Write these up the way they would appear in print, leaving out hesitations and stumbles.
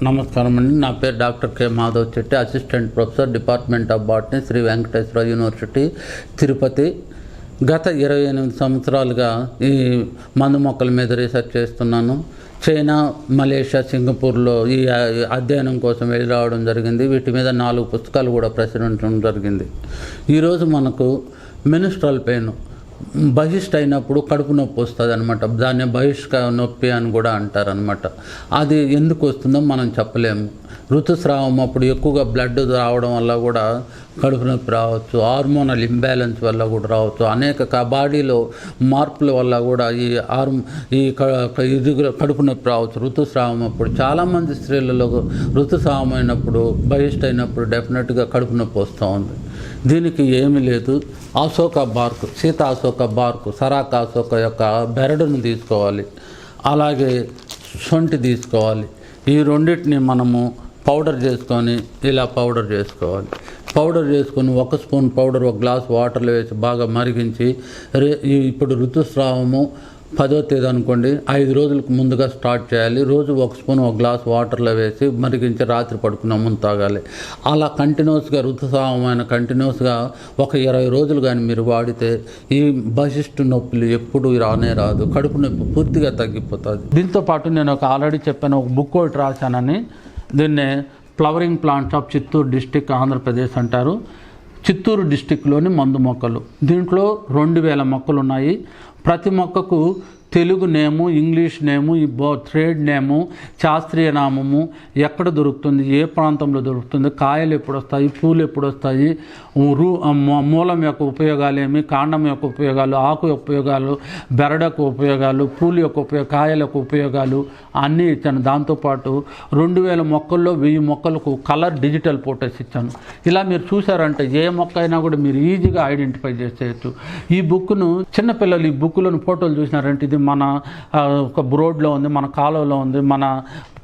నమస్కారం అండి. నా పేరు doctor K Madhav Chetty, assistant professor, department of botany, Shri Venkateswara university, Tirupati. గత 28 సంవత్సరాలుగా ఈ మందు మొక్కల మీద రీసెర్చ్ చేస్తున్నాను. చైనా, మలేషియా, సింగపూర్లో ఈ అధ్యయనం కోసం వెళ్ళి రావడం జరిగింది. వీటి మీద 4 పుస్తకాలు కూడా ప్రచురించడం జరిగింది. ఈరోజు మనకు మెన్స్ట్రల్ పెయిన్ బహిష్ట అయినప్పుడు కడుపు నొప్పి వస్తుంది అనమాట. దాన్ని బహిష్క నొప్పి అని కూడా అంటారనమాట. అది ఎందుకు వస్తుందో మనం చెప్పలేము. ఋతుస్రావం అప్పుడు ఎక్కువగా బ్లడ్ రావడం వల్ల కూడా కడుపు నొప్పి రావచ్చు. హార్మోనల్ ఇంబ్యాలెన్స్ వల్ల కూడా రావచ్చు. అనేక బాడీలో మార్పుల వల్ల కూడా ఇది కడుపు నొప్పి రావచ్చు. ఋతుస్రావం అప్పుడు చాలామంది స్త్రీలలో ఋతుస్రావం అయినప్పుడు బహిష్ట అయినప్పుడు డెఫినెట్గా కడుపు నొప్పి వస్తూ ఉంది. దీనికి ఏమీ లేదు. అశోక బార్క్, సీత అశోక బార్క్, సరాక అశోక యొక్క బెరడును తీసుకోవాలి. అలాగే శొంఠి తీసుకోవాలి. ఈ రెండింటిని మనము పౌడర్ చేసుకొని ఇలా పౌడర్ చేసుకోవాలి. పౌడర్ చేసుకొని 1 స్పూన్ పౌడర్ 1 గ్లాస్ వాటర్లో వేసి బాగా మరిగించి, ఇప్పుడు ఋతుస్రావము 10వ తేదీ అనుకోండి, 5 రోజులకు ముందుగా స్టార్ట్ చేయాలి. రోజు 1 స్పూన్ 1 గ్లాస్ వాటర్లో వేసి మరిగించి రాత్రి పడుకున్న ముందు తాగాలి. అలా కంటిన్యూస్గా ఋతుస్రావమైన కంటిన్యూస్గా ఒక 20 రోజులు కానీ మీరు వాడితే ఈ బహిష్టు నొప్పులు ఎప్పుడు రాదు. కడుపు నొప్పి పూర్తిగా తగ్గిపోతుంది. దీంతోపాటు నేను ఆల్రెడీ చెప్పాను, ఒక బుక్ ఒకటి రాశానని. దీన్నే flowering plants of Chittoor district, Andhra Pradesh అంటారు. చిత్తూరు డిస్టిక్లోని మందు మొక్కలు. దీంట్లో 2000 మొక్కలు ఉన్నాయి. ప్రతి మొక్కకు తెలుగు నేము, ఇంగ్లీష్ నేము, ట్రేడ్ నేము, శాస్త్రీయ నామము, ఎక్కడ దొరుకుతుంది, ఏ ప్రాంతంలో దొరుకుతుంది, కాయలు ఎప్పుడు వస్తాయి, పూలు ఎప్పుడు వస్తాయి, మూలం యొక్క ఉపయోగాలు ఏమి, కాండం యొక్క ఉపయోగాలు, ఆకు యొక్క ఉపయోగాలు, బెరడకు ఉపయోగాలు, పూలు యొక్క కాయల యొక్క ఉపయోగాలు అన్నీ ఇచ్చాను. దాంతోపాటు 2000 మొక్కల్లో 1000 మొక్కలకు కలర్ డిజిటల్ ఫోటోస్ ఇచ్చాను. ఇలా మీరు చూసారంటే ఏ మొక్క అయినా కూడా మీరు ఈజీగా ఐడెంటిఫై చేసేయచ్చు. ఈ బుక్ను చిన్నపిల్లలు ఈ బుక్లను ఫోటోలు చూసినారంటే ఇది మన ఒక రోడ్లో ఉంది, మన కాలువలో ఉంది, మన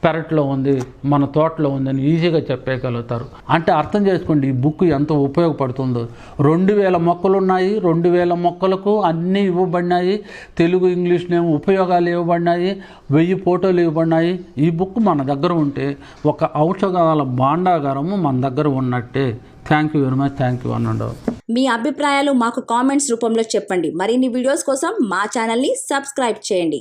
పెరట్లో ఉంది, మన తోటలో ఉంది అని ఈజీగా చెప్పగలుగుతారు. అంటే అర్థం చేసుకోండి ఈ బుక్ ఎంత ఉపయోగపడుతుందో. 2000 మొక్కలు ఉన్నాయి. 2000 మొక్కలకు అన్నీ ఇవ్వబడినాయి. తెలుగు, ఇంగ్లీష్ నేమ్ ఉపయోగాలు ఇవ్వబడినాయి. 1000 ఫోటోలు ఇవ్వబడినాయి. ఈ బుక్ మన దగ్గర ఉంటే ఒక ఔషధాల భాండాగారము మన దగ్గర ఉన్నట్టే. Thank you very much. Thank you అనండి. మీ అభిప్రాయాలు మాకు కామెంట్స్ రూపంలో చెప్పండి. మరిన్ని వీడియోస్ కోసం మా ఛానల్ని సబ్స్క్రైబ్ చేయండి.